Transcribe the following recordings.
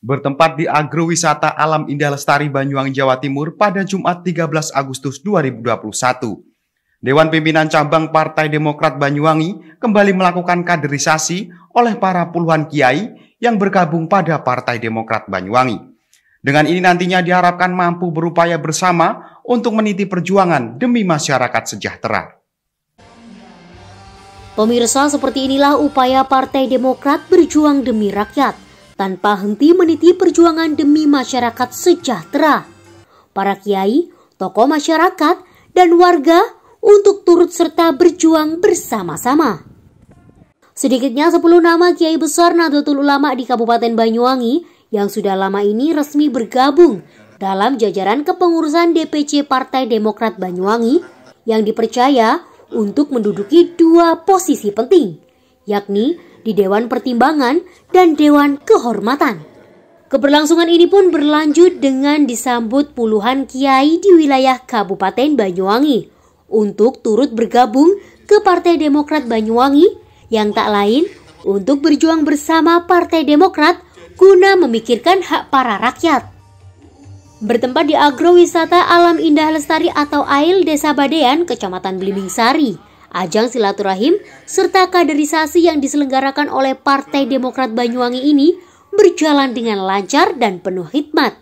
bertempat di Agrowisata Alam Indah Lestari Banyuwangi, Jawa Timur pada Jumat 13 Agustus 2021. Dewan Pimpinan Cabang Partai Demokrat Banyuwangi kembali melakukan kaderisasi oleh para puluhan kiai yang bergabung pada Partai Demokrat Banyuwangi. Dengan ini nantinya diharapkan mampu berupaya bersama untuk meniti perjuangan demi masyarakat sejahtera. Pemirsa, seperti inilah upaya Partai Demokrat berjuang demi rakyat, tanpa henti meniti perjuangan demi masyarakat sejahtera. Para kiai, tokoh masyarakat, dan warga untuk turut serta berjuang bersama-sama. Sedikitnya 10 nama kiai besar Nahdlatul Ulama di Kabupaten Banyuwangi yang sudah lama ini resmi bergabung dalam jajaran kepengurusan DPC Partai Demokrat Banyuwangi yang dipercaya untuk menduduki 2 posisi penting, yakni di Dewan Pertimbangan dan Dewan Kehormatan. Keberlangsungan ini pun berlanjut dengan disambut puluhan kiai di wilayah Kabupaten Banyuwangi untuk turut bergabung ke Partai Demokrat Banyuwangi yang tak lain untuk berjuang bersama Partai Demokrat guna memikirkan hak para rakyat. Bertempat di Agrowisata Alam Indah Lestari atau AIL Desa Badean, Kecamatan Belimbing Sari, ajang silaturahim serta kaderisasi yang diselenggarakan oleh Partai Demokrat Banyuwangi ini berjalan dengan lancar dan penuh hikmat.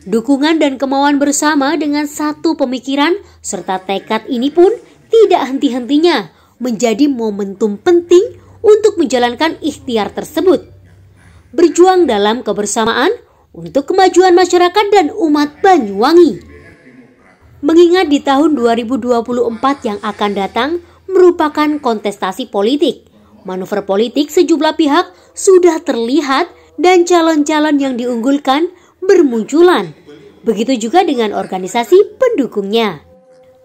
Dukungan dan kemauan bersama dengan satu pemikiran serta tekad ini pun tidak henti-hentinya menjadi momentum penting untuk menjalankan ikhtiar tersebut. Berjuang dalam kebersamaan untuk kemajuan masyarakat dan umat Banyuwangi. Mengingat di tahun 2024 yang akan datang merupakan kontestasi politik, manuver politik sejumlah pihak sudah terlihat dan calon-calon yang diunggulkan bermunculan. Begitu juga dengan organisasi pendukungnya.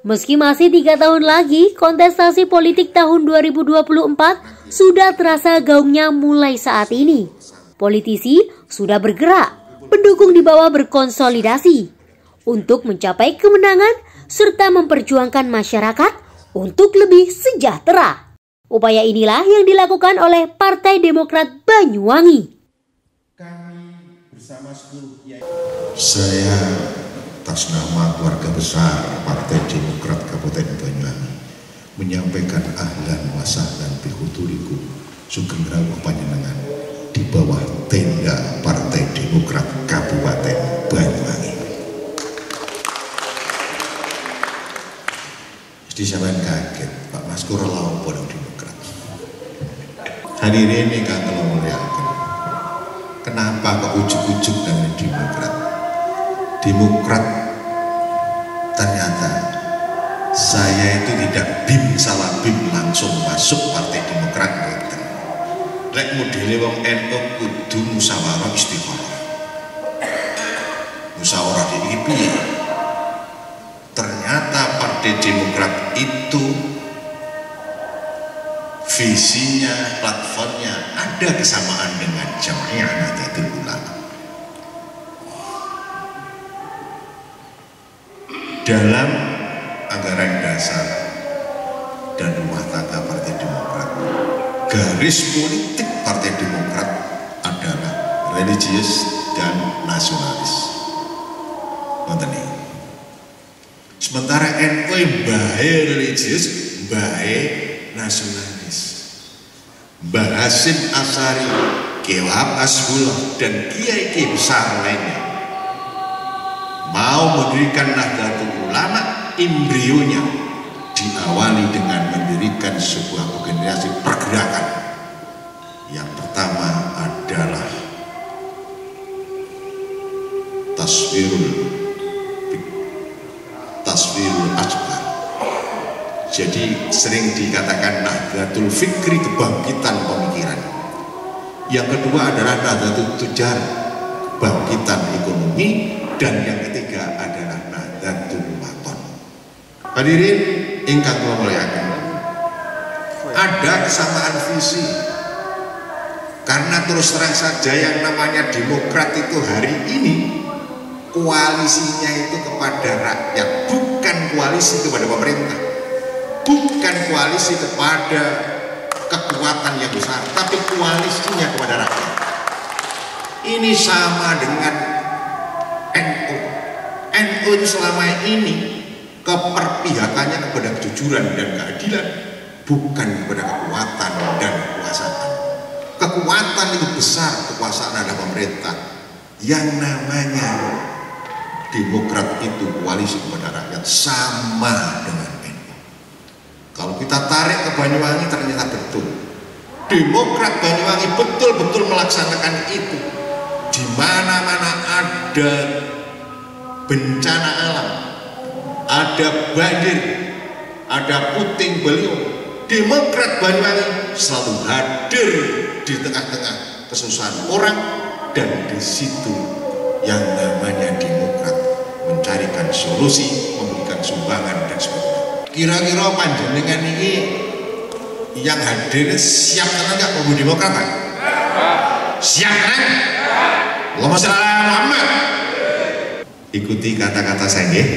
Meski masih 3 tahun lagi, kontestasi politik tahun 2024 sudah terasa gaungnya mulai saat ini. Politisi sudah bergerak, pendukung di bawah berkonsolidasi untuk mencapai kemenangan serta memperjuangkan masyarakat untuk lebih sejahtera. Upaya inilah yang dilakukan oleh Partai Demokrat Banyuwangi. Saya atas nama keluarga besar Partai Demokrat Kabupaten Banyuwangi menyampaikan ahlan wa sahlan bi hudurikum sugeng rawuh panjenengan di bawah tenda Partai Demokrat Kabupaten Banyuwangi. Jadi sampean kaget, Pak Maskur lawan Demokrat. Hadirin ingkang kula mulyakaken. Kenapa kok ujuk-ujuk dengan Demokrat? Demokrat ternyata saya itu tidak bim salah bim langsung masuk Partai Demokrat. Lek modele wong NU kudu musyawarah istikharah. Musyawarah iki piye? Ternyata Partai Demokrat itu visinya, platformnya ada kesamaan dengan Jamaah Nahdlatul Ulama. Dalam anggaran dasar dan rumah tangga Partai Demokrat, garis politik Partai Demokrat adalah religius dan nasionalis. Sementara NU bae religius, bae nasionalis. Mbah Hasyim Asy'ari, Kiai Wahab Hasbullah dan kiai-kiai besar lainnya mau mendirikan Nahdlatul Ulama, embrionya diawali dengan mendirikan sebuah organisasi pergerakan. Yang pertama adalah Taswirul Akbar. Jadi sering dikatakan Nahdlatul Fikri, kebangkitan pemikiran. Yang kedua adalah Nahdlatul Tujar, kebangkitan ekonomi. Dan yang ketiga adalah Nahdlatul Wathon. Hadirin ingkang kula mulyakaken, ada kesamaan visi. Karena terus terang saja yang namanya Demokrat itu hari ini koalisinya itu kepada rakyat, bukan koalisi kepada pemerintah, bukan koalisi kepada kekuatan yang besar, tapi koalisinya kepada rakyat. Ini sama dengan NU. NU itu selama ini keperpihakannya kepada kejujuran dan keadilan, bukan kepada kekuatan dan kekuasaan. Kekuatan itu besar, kekuasaan adalah pemerintah. Yang namanya Demokrat itu koalisi kepada rakyat, sama dengan NU. Kalau kita tarik ke Banyuwangi ternyata betul. Demokrat Banyuwangi betul-betul melaksanakan itu. Di mana-mana ada bencana alam, ada banjir, ada puting beliung, Demokrat Banyuwangi selalu hadir di tengah-tengah kesusahan orang, dan di situ yang namanya Demokrat mencarikan solusi, memberikan sumbangan dan sebagainya. Kira-kira panjenengan ini yang hadir siap kan enggak membunuh Demokrat? Pak? Siap kan? Allahumma shalli ala Muhammad. Ikuti kata-kata saya nggih.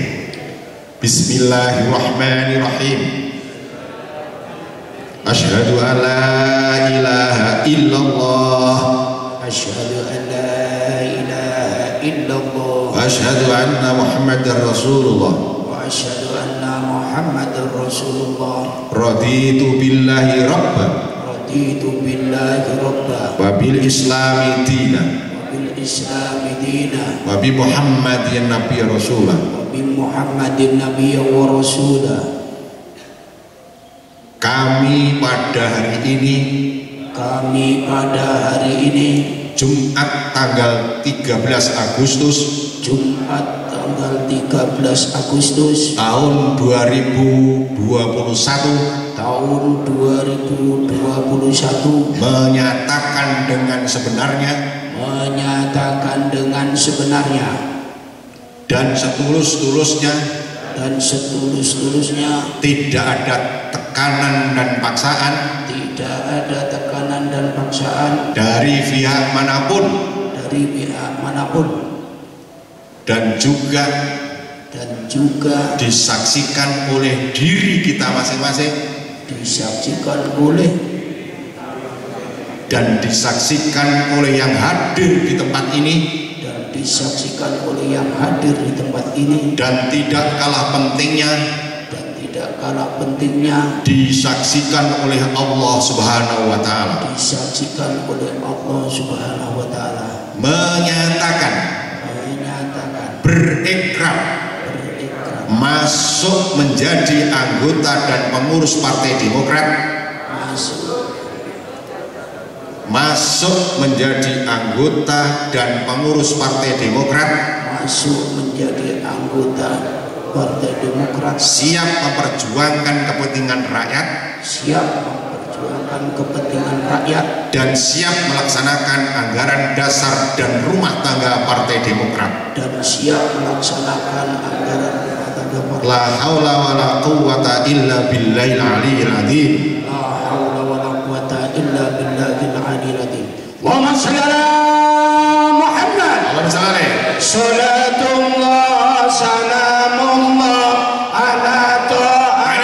Bismillahirrahmanirrahim. Asyhadu an la ilaha illallah. Asyhadu an la ilaha illallah. Wa asyhadu anna Muhammadar Rasulullah. Wa asyhadu anna Muhammadar Rasulullah. Raditu billahi rabban. Raditu billahi rabba. Wa bil islami dinan. Wa bil islami dina. Wa bi Muhammadin nabiyya rasulah. Wa bi Muhammadin nabiyya wa rasulah. Kami pada hari ini, Jumat tanggal 13 Agustus tahun 2021 menyatakan dengan sebenarnya dan setulus-tulusnya tidak ada tekanan dan paksaan dari pihak manapun dan juga disaksikan oleh diri kita masing-masing dan disaksikan oleh yang hadir di tempat ini dan tidak kalah pentingnya disaksikan oleh Allah Subhanahu wa taala menyatakan berikrar masuk menjadi anggota dan pengurus Partai Demokrat, masuk menjadi anggota dan pengurus Partai Demokrat, siap memperjuangkan kepentingan rakyat, dan siap melaksanakan anggaran dasar dan rumah tangga Partai Demokrat. La haula wa la quwwata illa billahil aliyyil azim. Allahumma shalli ala Muhammad. Allahumma shalli. Salatullah salamullah ala ta'a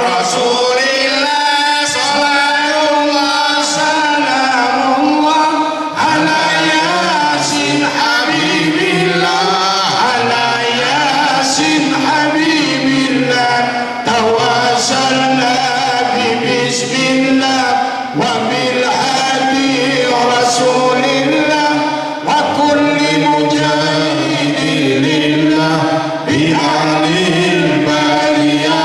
Rasulillah. Salatullah salamullah ala Yasin Habibillah. Ala Yasin Habibillah. Tawassalna bi bismillah wa bil hadi Rasulillah wa kulli mujahidin lillah bi ahlil bari ya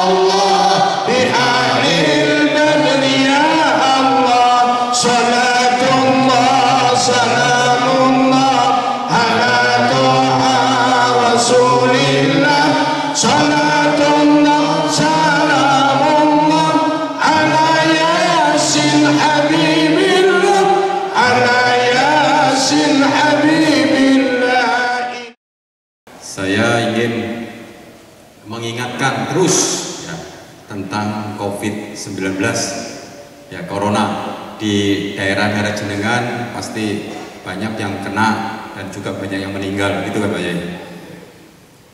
Allah, bi ahlil badri ya Allah. Salatullah salamullah ala ta'a Rasulillah. Salatullah salamullah ala Yasin Habibillah. Ala Yasin Habibillah. Saya ingin mengingatkan terus ya, tentang COVID-19 ya, corona di daerah-daerah jenengan pasti banyak yang kena dan juga banyak yang meninggal, gitu kan Pak Yai.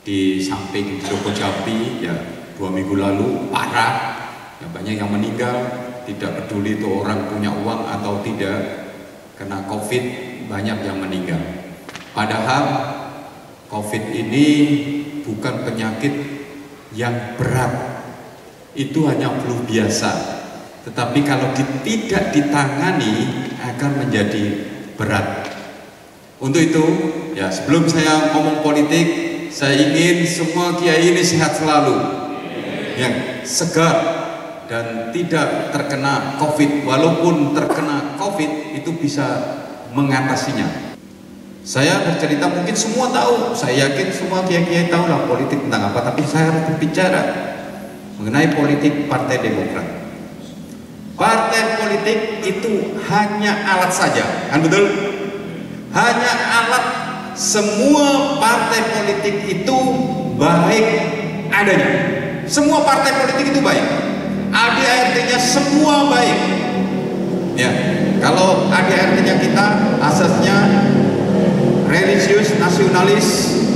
Di samping di Logo Jambi ya 2 minggu lalu parah ya, banyak yang meninggal, tidak peduli itu orang punya uang atau tidak karena COVID banyak yang meninggal. Padahal COVID ini bukan penyakit yang berat, itu hanya flu biasa. Tetapi kalau tidak ditangani akan menjadi berat. Untuk itu, ya sebelum saya ngomong politik, saya ingin semua kiai ini sehat selalu, yang segar dan tidak terkena COVID. Walaupun terkena COVID itu bisa mengatasinya. Saya bercerita, mungkin semua tahu, saya yakin semua kiai-kiai tahu lah politik tentang apa, tapi saya harus berbicara mengenai politik Partai Demokrat. Partai politik itu hanya alat saja, kan betul? Hanya alat. Semua partai politik itu baik adanya. Semua partai politik itu baik. ADART-nya semua baik. Ya, kalau ADART-nya kita asasnya religius, nasionalis,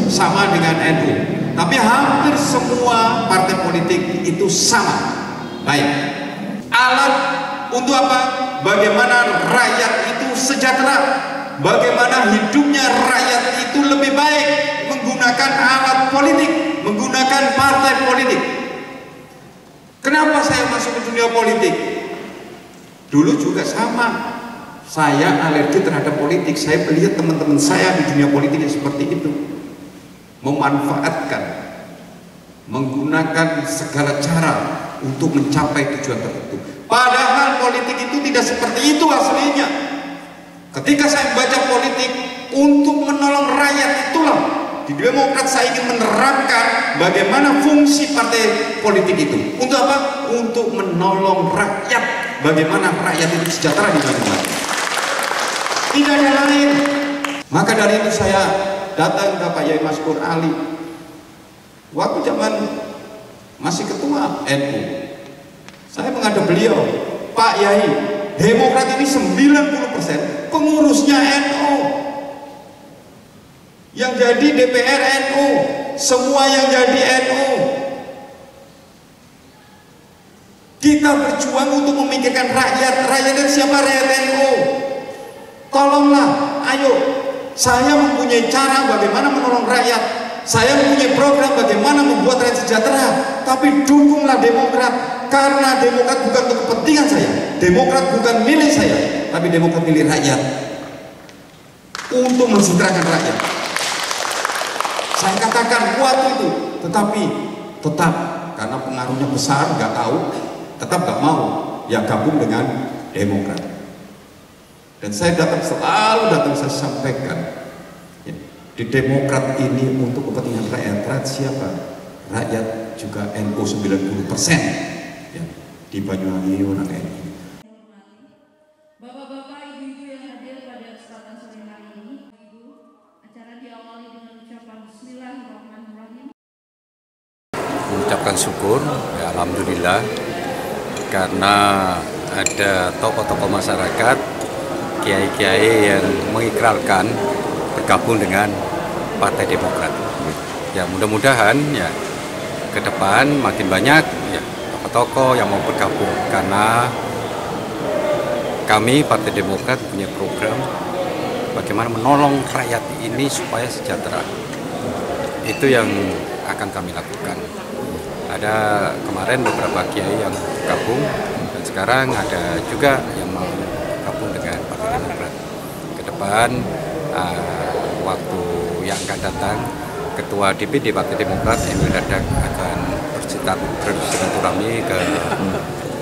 sama dengan NU. Tapi hampir semua partai politik itu sama baik. Alat untuk apa? Bagaimana rakyat itu sejahtera, bagaimana hidupnya rakyat itu lebih baik menggunakan alat politik, menggunakan partai politik. Kenapa saya masuk ke dunia politik? Dulu juga sama, saya alergi terhadap politik. Saya melihat teman-teman saya di dunia politik yang seperti itu, memanfaatkan, menggunakan segala cara untuk mencapai tujuan tertentu. Padahal politik itu tidak seperti itu aslinya. Ketika saya membaca politik untuk menolong rakyat, itulah di Demokrat saya ingin menerapkan bagaimana fungsi partai politik itu. Untuk apa? Untuk menolong rakyat. Bagaimana rakyat itu sejahtera di Banyuwangi. Tidak ada lain. Maka dari itu saya datang ke Pak Yai Maskur Ali. Waktu zaman masih ketua NU, saya menghadap beliau, Pak Yai, Demokrat ini 90% pengurusnya NU. Yang jadi DPR NU, semua yang jadi NU. Kita berjuang untuk memikirkan rakyat. Rakyat dan siapa? Rakyat NU. Tolonglah, ayo. Saya mempunyai cara bagaimana menolong rakyat. Saya mempunyai program bagaimana membuat rakyat sejahtera. Tapi dukunglah Demokrat. Karena Demokrat bukan untuk kepentingan saya. Demokrat bukan milik saya. Tapi Demokrat milik rakyat. Untuk mensejahterakan rakyat. Saya katakan waktu itu, tetapi tetap karena pengaruhnya besar, nggak tahu, tetap nggak mau ya gabung dengan Demokrat. Dan saya selalu datang saya sampaikan, ya, di Demokrat ini untuk kepentingan rakyat siapa? Rakyat juga NU 90%, ya, di Banyuwangi orang NU. Bapak-bapak, ibu-ibu yang hadir pada kesempatan sore hari ini, acara diawali dengan ucapan Bismillahirrahmanirrahim. Mengucapkan syukur, ya alhamdulillah, karena ada tokoh-tokoh masyarakat, kiai-kiai yang mengikrarkan bergabung dengan Partai Demokrat. Ya mudah-mudahan ya ke depan makin banyak ya tokoh-tokoh yang mau bergabung, karena kami Partai Demokrat punya program bagaimana menolong rakyat ini supaya sejahtera. Itu yang akan kami lakukan. Ada kemarin beberapa kiai yang gabung, dan sekarang ada juga yang mau gabung dengan Partai Demokrat. Ke depan waktu yang akan datang, Ketua DPD Partai Demokrat Emil Dardak akan bersilaturahmi ke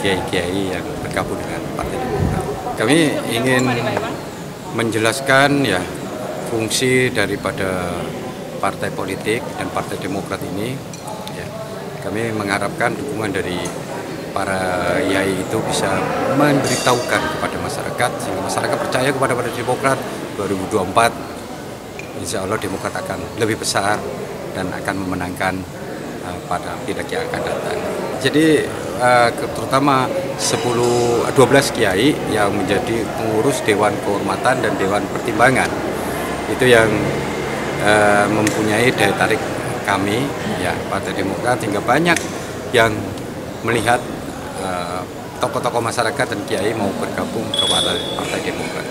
kiai-kiai yang bergabung dengan Partai Demokrat. Kami ingin menjelaskan ya fungsi daripada partai politik dan Partai Demokrat ini. Ya, kami mengharapkan dukungan dari para yai itu bisa memberitahukan kepada masyarakat sehingga masyarakat percaya kepada Partai Demokrat. 2024 insya Allah Demokrat akan lebih besar dan akan memenangkan pada pileg yang akan datang. Jadi terutama 12 kiai yang menjadi pengurus Dewan Kehormatan dan Dewan Pertimbangan itu yang mempunyai daya tarik kami ya Partai Demokrat, hingga banyak yang melihat tokoh-tokoh masyarakat dan kiai mau bergabung kepada Partai Demokrat.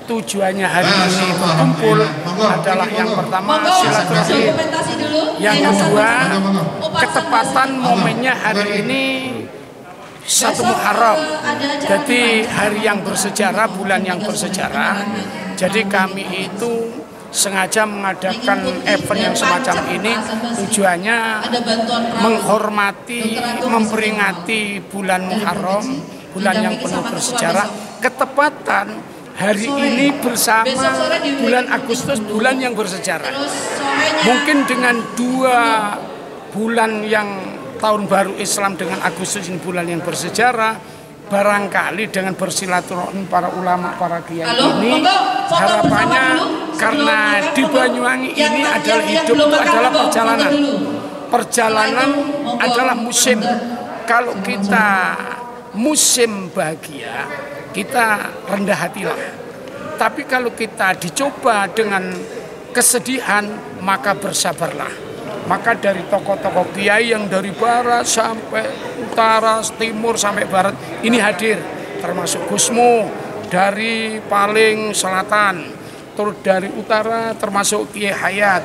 tujuannya hari ini berkumpul adalah yang pertama silaturahmi, yang kedua ketepatan momennya hari ini 1 Muharram, jadi hari yang bersejarah, bulan yang bersejarah. Jadi kami itu sengaja mengadakan event yang semacam ini tujuannya menghormati, memperingati bulan Muharram, bulan yang penuh bersejarah, ketepatan hari ini bersama bulan Agustus, bulan yang bersejarah. Mungkin dengan 2 bulan yang tahun baru Islam dengan Agustus ini bulan yang bersejarah, barangkali dengan bersilaturahmi para ulama, para kiai ini, harapannya karena di Banyuwangi ini adalah hidup itu adalah perjalanan. Perjalanan adalah musim. Kalau kita musim bahagia, kita rendah hatilah. Tapi kalau kita dicoba dengan kesedihan, maka bersabarlah. Maka dari tokoh-tokoh kiai yang dari barat sampai utara, timur sampai barat ini hadir, termasuk Gusmu dari paling selatan, terus dari utara termasuk Kiai Hayat,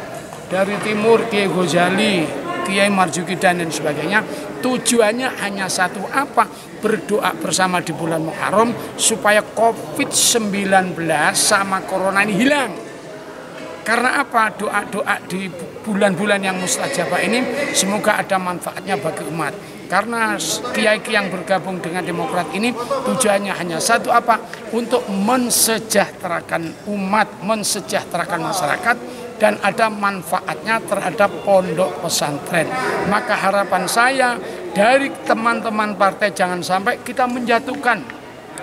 dari timur Kiai Ghazali, Kiai Marzuki dan sebagainya. Tujuannya hanya satu, apa? Berdoa bersama di bulan Muharram supaya COVID-19 sama Corona ini hilang. Karena apa? Doa-doa di bulan-bulan yang mustajabah ini semoga ada manfaatnya bagi umat. Karena kiai-kiai yang bergabung dengan Demokrat ini tujuannya hanya satu, apa? Untuk mensejahterakan umat, mensejahterakan masyarakat, dan ada manfaatnya terhadap pondok pesantren. Maka harapan saya dari teman-teman partai jangan sampai kita menjatuhkan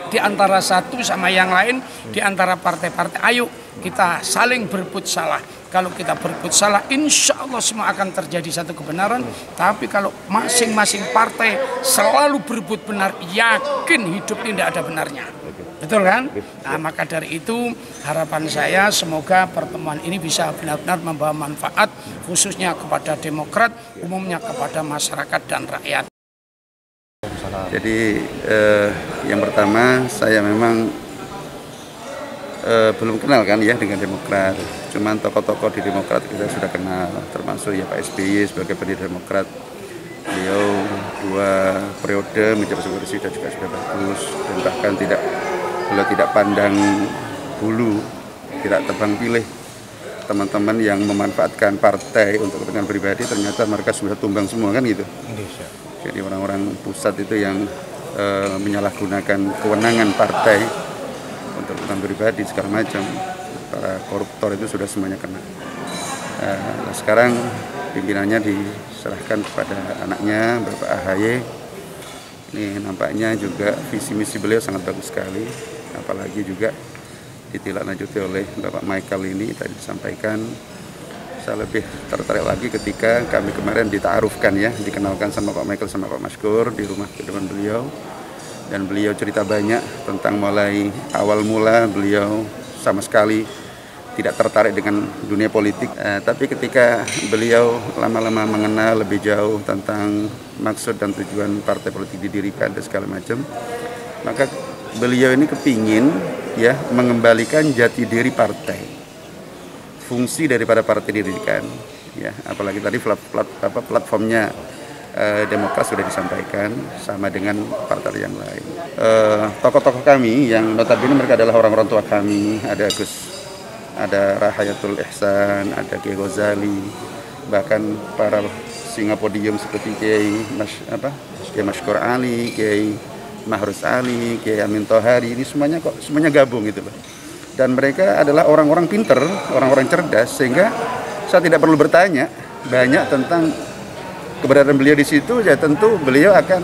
di antara satu sama yang lain, di antara partai-partai. Ayo kita saling berbuat salah. Kalau kita berbuat salah, insya Allah semua akan terjadi satu kebenaran. Tapi kalau masing-masing partai selalu berbuat benar, yakin hidup ini tidak ada benarnya. Betul kan? Nah, maka dari itu harapan saya semoga pertemuan ini bisa benar-benar membawa manfaat khususnya kepada Demokrat, umumnya kepada masyarakat dan rakyat. Jadi yang pertama saya memang belum kenal kan ya dengan Demokrat. Cuman tokoh-tokoh di Demokrat kita sudah kenal, termasuk ya Pak SBY sebagai pendiri Demokrat. Beliau 2 periode menjabat sebagai presiden juga sudah bagus, dan bahkan beliau tidak pandang bulu, tidak tebang pilih. Teman-teman yang memanfaatkan partai untuk kepentingan pribadi ternyata mereka sudah tumbang semua kan gitu. Jadi orang-orang pusat itu yang menyalahgunakan kewenangan partai untuk kepentingan pribadi segala macam. Para koruptor itu sudah semuanya kena. Nah, sekarang pimpinannya diserahkan kepada anaknya, Bapak AHY. Ini nampaknya juga visi misi beliau sangat bagus sekali. Apalagi juga ditindaklanjuti oleh Bapak Michael ini tadi disampaikan. Saya lebih tertarik lagi ketika kami kemarin ditaarufkan ya, dikenalkan sama Pak Michael sama Pak Maskur di rumah kediaman beliau. Dan beliau cerita banyak tentang mulai awal mula beliau sama sekali tidak tertarik dengan dunia politik. Tapi ketika beliau lama-lama mengenal lebih jauh tentang maksud dan tujuan partai politik didirikan dan segala macam, maka beliau ini kepingin ya mengembalikan jati diri partai, fungsi daripada partai didirikan. Ya, apalagi tadi platformnya Demokrat sudah disampaikan sama dengan partai yang lain. Tokoh-tokoh kami yang notabene mereka adalah orang-orang tua kami, ada Rahayatul Ihsan, ada Kiai Ghazali, bahkan para singa podium seperti Kiai Mashkur Ali, Kiai Mahrus Ali, Kiai Amin Tohari, ini semuanya gabung gitu loh. Dan mereka adalah orang-orang pinter, orang-orang cerdas, sehingga saya tidak perlu bertanya banyak tentang keberadaan beliau di situ. Ya tentu beliau akan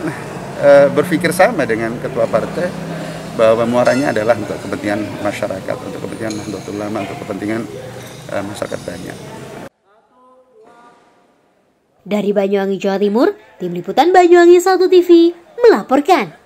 berpikir sama dengan ketua partai bahwa muaranya adalah untuk kepentingan masyarakat, untuk kepentingan Nahdlatul Ulama, untuk kepentingan masyarakat banyak. Dari Banyuwangi, Jawa Timur, Tim Liputan Banyuwangi 1 TV melaporkan.